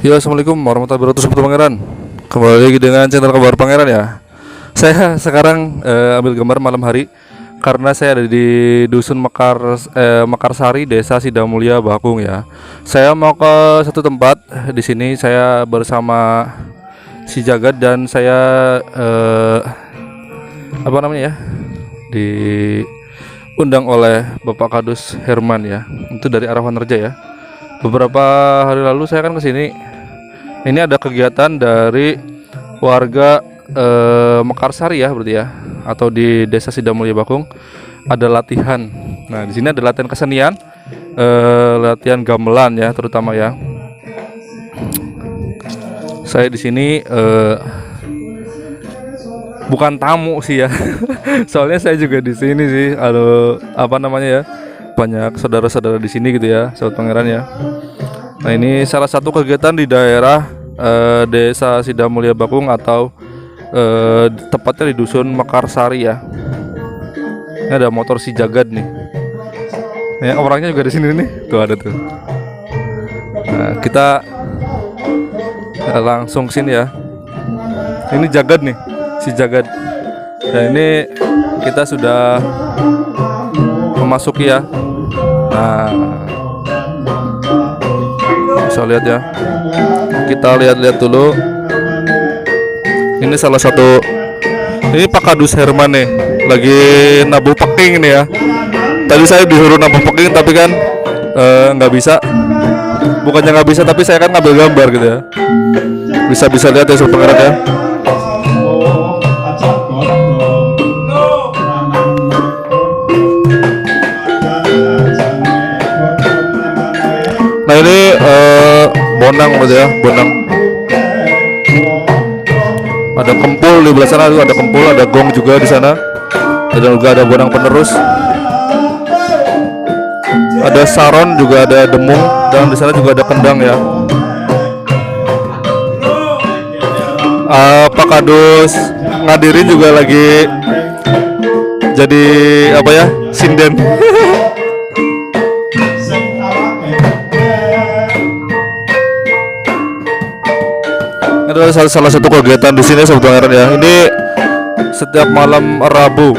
Ya, assalamualaikum warahmatullahi wabarakatuh, Sobat Pangeran. Kembali lagi dengan channel Kabar Pangeran ya. Saya sekarang ambil gambar malam hari karena saya ada di dusun Mekarsari, Desa Sidamulya, Bakung ya. Saya mau ke satu tempat. Di sini saya bersama si Jagat dan saya apa namanya ya? Diundang oleh Bapak Kadus Herman ya. Itu dari arah Wanreja ya. Beberapa hari lalu saya kan kesini. Ini ada kegiatan dari warga Mekarsari ya, berarti ya, atau di Desa Sidamulya Bakung ada latihan. Nah, di sini ada latihan kesenian, latihan gamelan ya, terutama ya. Saya di sini bukan tamu sih ya, soalnya saya juga di sini sih. Apa namanya ya? Banyak saudara-saudara di sini gitu ya, Sobat Pangeran ya. Nah, ini salah satu kegiatan di daerah Desa Sidamulya Bakung atau tepatnya di dusun Mekarsari ya. Ini ada motor si Jagat nih. Ya, orangnya juga di sini nih. Tuh ada tuh. Nah, kita langsung sini ya. Ini Jagat nih, si Jagat. Dan ini kita sudah memasuki ya. Nah, bisa lihat ya, kita lihat-lihat dulu. Ini salah satu, ini Pak Kadus Herman nih, lagi nabuh peking nih ya. Tadi saya disuruh nabuh peking tapi kan nggak bisa. Bukannya nggak bisa, tapi saya kan ngambil gambar gitu ya. Bisa lihat ya Sobat Pangeran ya. Nah, ini bonang gitu ya, bonang. Ada kempul di belah sana, ada kempul, ada gong juga di sana. Dan juga ada bonang penerus. Ada saron, juga ada demung, dan di sana juga ada kendang ya. Pak Kadus ngadirin juga lagi jadi apa ya, sinden. Adalah salah satu kegiatan di sini Sobat Pangeran ya. Ini setiap malam Rabu.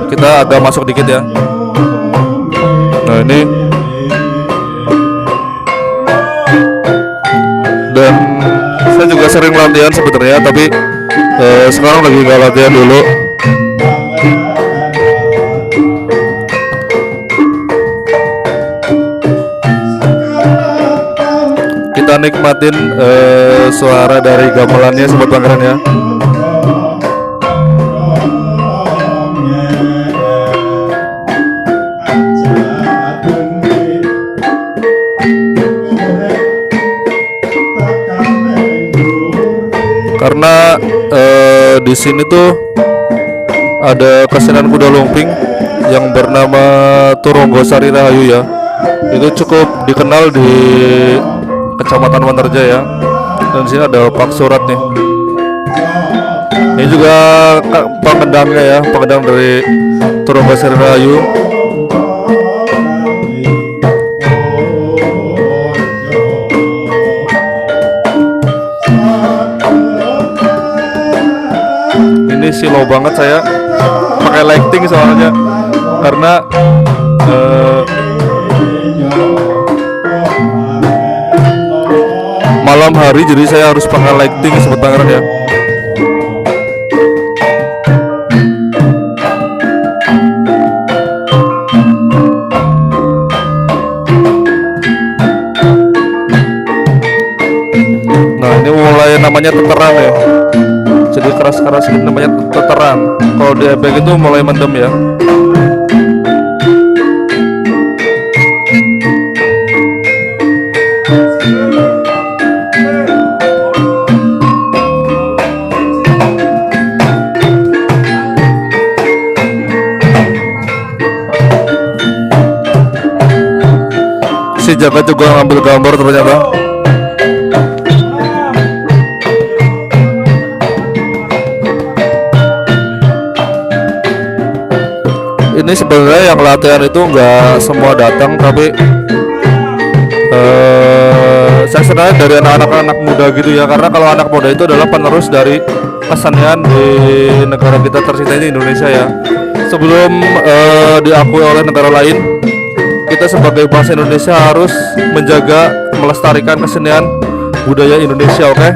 Kita agak masuk dikit ya. Nah, ini dan saya juga sering latihan sebenarnya, tapi sekarang lagi nggak latihan dulu. Kita nikmatin suara dari gamelannya Sobat Pangeran ya. Karena di sini tuh ada kesenian kuda lumping yang bernama Turonggosari Rahayu ya. Itu cukup dikenal di Kecamatan Wanreja ya. Dan di sini ada Pak Surat nih. Ini juga pengendangnya ya, pengendang dari Turonggosari Rahayu. Ini silau banget saya pakai lighting soalnya karena malam hari, jadi saya harus pakai lighting Sobat Pangeran ya. Nah, ini mulai namanya teteran ya. Jadi keras-keras ini namanya teteran. Kalau di ebek itu mulai mendem ya. Si Jagat juga ngambil gambar ternyata. Ini sebenarnya yang latihan itu nggak semua datang, tapi saya senang dari anak muda gitu ya, karena kalau anak muda itu adalah penerus dari kesenian di negara kita tercinta ini, Indonesia ya. Sebelum diakui oleh negara lain, kita sebagai bangsa Indonesia harus menjaga, melestarikan kesenian budaya Indonesia, oke?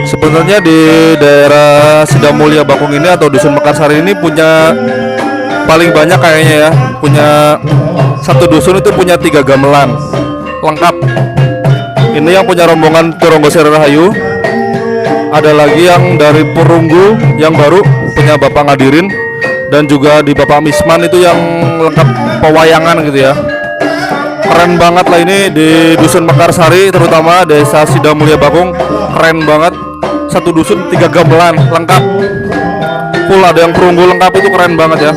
Sebenarnya di daerah Sidamulya Bakung ini atau Dusun Mekarsari ini punya paling banyak kayaknya ya, punya satu dusun itu punya 3 gamelan lengkap. Ini yang punya rombongan Turonggo Rahayu. Ada lagi yang dari Perunggu yang baru punya Bapak Ngadirin, dan juga di Bapak Misman itu yang lengkap pewayangan gitu ya. Keren banget lah ini di Dusun Mekarsari, terutama Desa Sidamulya Bakung, keren banget. Satu dusun 3 gamelan lengkap full, ada yang perunggu lengkap, itu keren banget ya,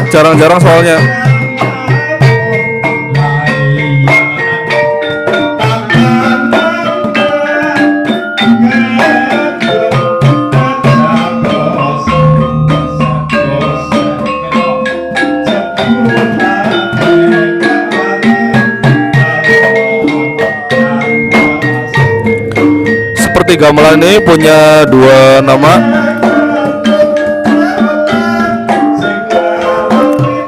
jarang-jarang soalnya. Gamelan ini punya 2 nama.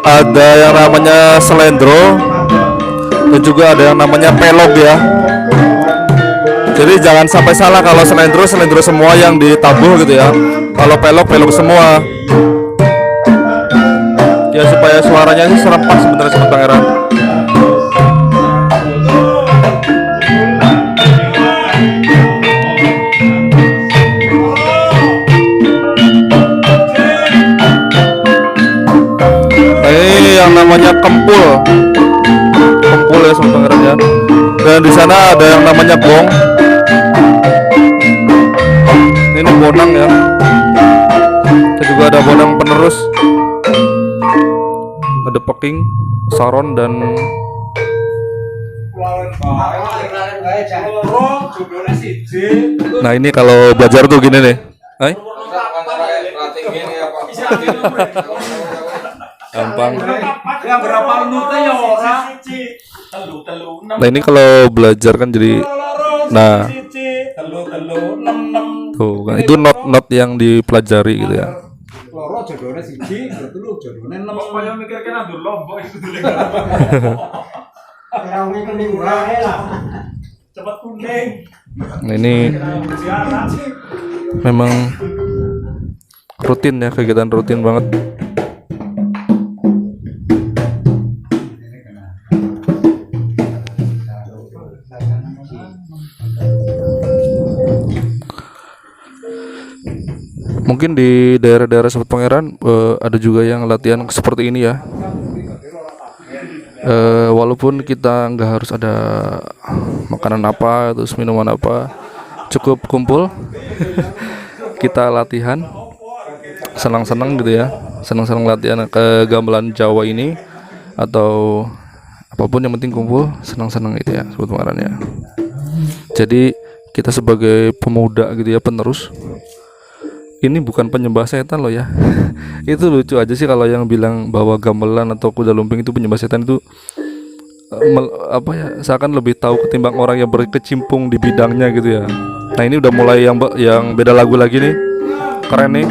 Ada yang namanya Selendro dan juga ada yang namanya Pelog ya. Jadi jangan sampai salah, kalau Selendro semua yang ditabuh gitu ya. Kalau Pelog semua. Ya supaya suaranya sih serempak sebenarnya Sobat Pangeran. Yang namanya kempul ya Sobat Pangeran ya. Dan di sana ada yang namanya gong. Ini bonang ya. Dan juga ada bonang penerus. Ada peking, saron dan nah ini kalau belajar tuh gini nih. Gampang. Nah ini kalau belajar kan jadi, nah tuh kan itu not yang dipelajari gitu ya. Nah ini memang rutin ya, kegiatan rutin banget. Mungkin di daerah-daerah Sobat Pangeran ada juga yang latihan seperti ini ya. Walaupun kita nggak harus ada makanan apa, terus minuman apa, cukup kumpul kita latihan, senang-senang gitu ya, senang-senang latihan ke gamelan Jawa ini atau apapun, yang penting kumpul, senang-senang itu ya Sobat Pangeran ya. Jadi kita sebagai pemuda gitu ya, penerus, ini bukan penyembah setan loh ya. Itu lucu aja sih kalau yang bilang bahwa gamelan atau kuda lumping itu penyembah setan, itu apa ya, seakan lebih tahu ketimbang orang yang berkecimpung di bidangnya gitu ya. Nah ini udah mulai yang beda lagu lagi nih, keren nih.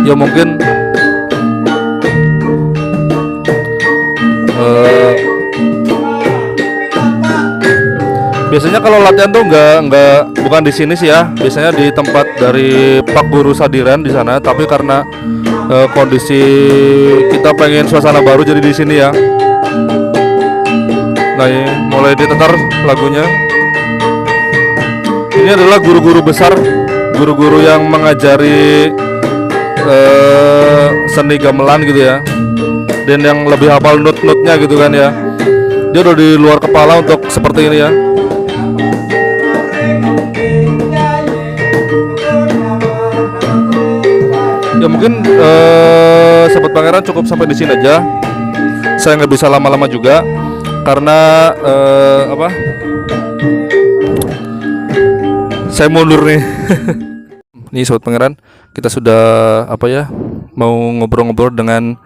Ya mungkin biasanya kalau latihan tuh bukan di sini sih ya, biasanya di tempat dari Pak Guru Sadiran di sana, tapi karena kondisi kita pengen suasana baru jadi di sini ya. Nah ini mulai ditetar lagunya. Ini adalah guru-guru besar, guru-guru yang mengajari seni gamelan gitu ya, dan yang lebih hafal not-notnya gitu kan ya, dia udah di luar kepala untuk seperti ini ya. Ya mungkin Sobat Pangeran cukup sampai di sini aja. Saya nggak bisa lama-lama juga karena saya mundur nih. Nih Sobat Pangeran, kita sudah mau ngobrol-ngobrol dengan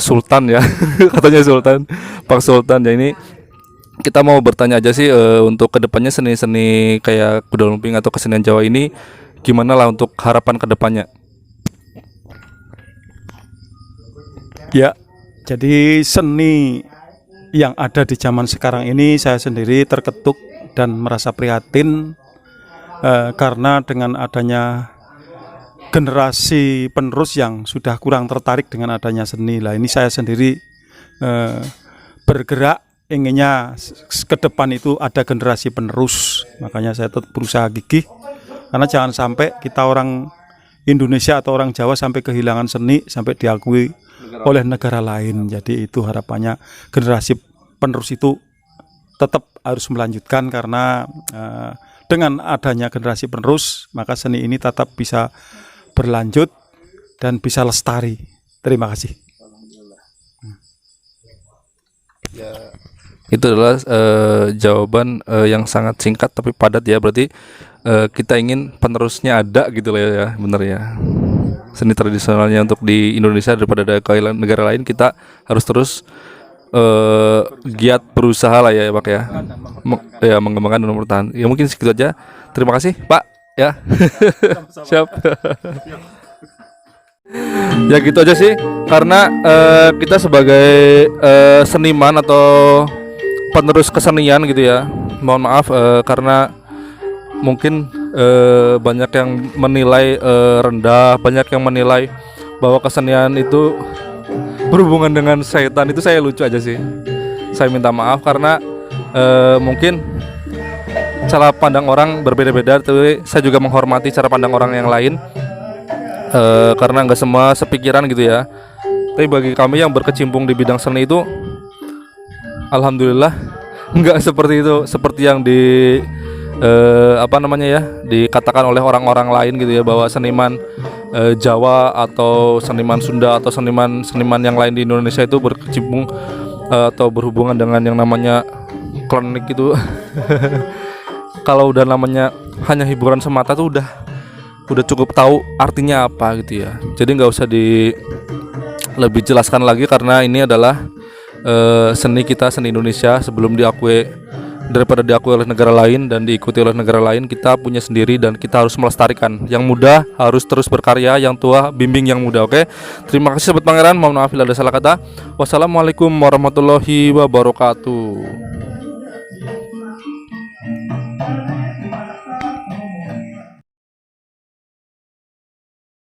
Sultan ya. Katanya Sultan, Pak Sultan. Ya ini kita mau bertanya aja sih, untuk kedepannya seni-seni kayak kuda lumping atau kesenian Jawa ini gimana lah untuk harapan kedepannya. Ya, jadi seni yang ada di zaman sekarang ini saya sendiri terketuk dan merasa prihatin karena dengan adanya generasi penerus yang sudah kurang tertarik dengan adanya seni. Lah ini saya sendiri bergerak inginnya ke depan itu ada generasi penerus. Makanya saya tetap berusaha gigih karena jangan sampai kita orang Indonesia atau orang Jawa sampai kehilangan seni, sampai diakui oleh negara lain. Jadi itu harapannya generasi penerus itu tetap harus melanjutkan karena dengan adanya generasi penerus maka seni ini tetap bisa berlanjut dan bisa lestari. Terima kasih. Itu adalah jawaban yang sangat singkat tapi padat ya. Berarti kita ingin penerusnya ada gitu lah ya, bener ya. Seni tradisionalnya untuk di Indonesia daripada negara lain, kita harus terus giat berusaha lah ya Pak ya, ya mengembangkan dan bertahan. Ya mungkin segitu aja. Terima kasih Pak ya. Siap. Ya gitu aja sih, karena kita sebagai seniman atau penerus kesenian gitu ya, mohon maaf karena mungkin banyak yang menilai rendah, banyak yang menilai bahwa kesenian itu berhubungan dengan setan. Itu saya lucu aja sih. Saya minta maaf karena mungkin cara pandang orang berbeda-beda, tapi saya juga menghormati cara pandang orang yang lain karena nggak semua sepikiran gitu ya. Tapi bagi kami yang berkecimpung di bidang seni itu, alhamdulillah nggak seperti itu, seperti yang dikatakan oleh orang-orang lain gitu ya, bahwa seniman Jawa atau seniman Sunda atau seniman yang lain di Indonesia itu berkecimpung atau berhubungan dengan yang namanya klinik itu. Kalau udah namanya hanya hiburan semata tuh udah cukup tahu artinya apa gitu ya. Jadi nggak usah lebih jelaskan lagi karena ini adalah seni kita, seni Indonesia. Sebelum daripada diakui oleh negara lain dan diikuti oleh negara lain, kita punya sendiri dan kita harus melestarikan. Yang muda harus terus berkarya, yang tua bimbing yang muda. Oke, terima kasih Sobat Pangeran. Mohon maaf bila ada salah kata. Wassalamualaikum warahmatullahi wabarakatuh.